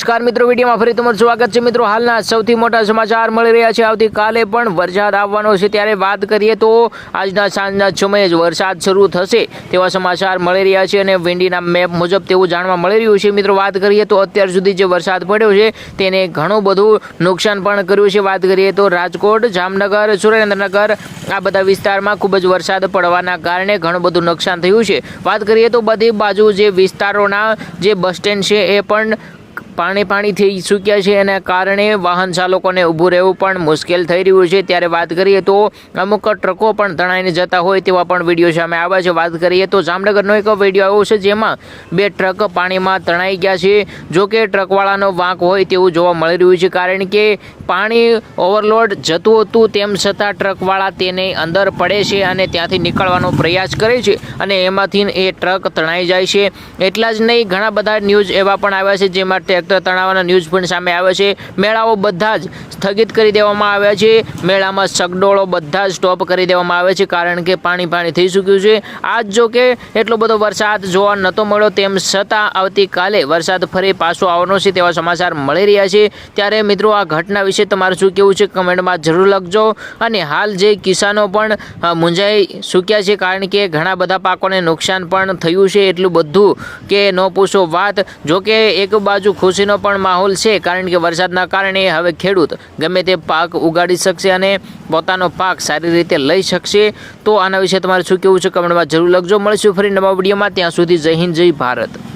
નમસ્કાર મિત્રો, વિડીયોમાં ફરી તમારું સ્વાગત છે। મિત્રો, હાલના સૌથી મોટા સમાચાર મળી રહ્યા છે। આવતીકાલે પણ વરસાદ આવવાનો છે, ત્યારે વાત કરીએ તો આજના સાંજના સમયે જ વરસાદ શરૂ થશે તેવા સમાચાર મળી રહ્યા છે અને વિંડીના મેપ મુજબ તેવું જાણવા મળી રહ્યું છે। મિત્રો, વાત કરીએ તો અત્યાર સુધી જે વરસાદ પડ્યો છે તેને ઘણું બધું નુકસાન પણ કર્યું છે। વાત કરીએ તો રાજકોટ, જામનગર, સુરેન્દ્રનગર આ બધા વિસ્તારમાં ખૂબ જ વરસાદ પડવાના કારણે ઘણું બધું નુકસાન થયું છે। વાત કરીએ તો બધી બાજુ જે વિસ્તારોના જે બસ સ્ટેન્ડ છે એ પણ પાણી થઈ ચૂક્યા છે, એના કારણે વાહન ચાલકોને ઊભું રહેવું પણ મુશ્કેલ થઈ રહ્યું છે। ત્યારે વાત કરીએ તો અમુક ટ્રકો પણ તણાઈને જતા હોય તેવા પણ વિડીયો સામે આવ્યા છે। વાત કરીએ તો જામનગરનો એક વિડીયો આવ્યો છે જેમાં 2 ટ્રક પાણીમાં તણાઈ ગયા છે। જો કે ટ્રકવાળાનો વાંક હોય તેવું જોવા મળી રહ્યું છે, કારણ કે પાણી ઓવરલોડ જતું હતું તેમ છતાં ટ્રકવાળા તેને અંદર પડે છે અને ત્યાંથી નીકળવાનો પ્રયાસ કરે છે અને એમાંથી એ ટ્રક તણાઈ જાય છે। એટલા જ નહીં, ઘણા બધા ન્યૂઝ એવા પણ આવ્યા છે જેમાં ટ્રેક્ટર તણાવવાના ન્યૂઝ પણ સામે આવે છે। મેળાઓ બધા જ સ્થગિત કરી દેવામાં આવ્યા છે। મેળામાં સગડોળો બધા જ સ્ટોપ કરી દેવામાં આવે છે, કારણ કે પાણી થઈ ચૂક્યું છે। આજ જો કે એટલો બધો વરસાદ જોવા નહોતો મળ્યો, તેમ છતાં આવતીકાલે વરસાદ ફરી પાછો આવવાનો છે તેવા સમાચાર મળી રહ્યા છે। ત્યારે મિત્રો, આ ઘટના વિશે તમારું શું કહેવું છે કમેન્ટમાં જરૂર લખજો। અને હાલ જે કિસાનો પણ મૂંઝાઈ ચૂક્યા છે, કારણ કે ઘણા બધા પાકોને નુકસાન પણ થયું છે, એટલું બધું કે ન પૂછો વાત। જો કે એક બાજુ ખુશીનો પણ માહોલ છે, કારણ કે વરસાદના કારણે હવે ખેડૂત ગમે તે પાક ઉગાડી શકશે અને પોતાનો પાક સારી રીતે લઈ શકશે। તો આના વિશે તમારે શું કહેવું છે કમેન્ટમાં જરૂર લખજો। મળીશું ફરી નવા વિડીયોમાં, ત્યાં સુધી જય હિન્દ, જય ભારત।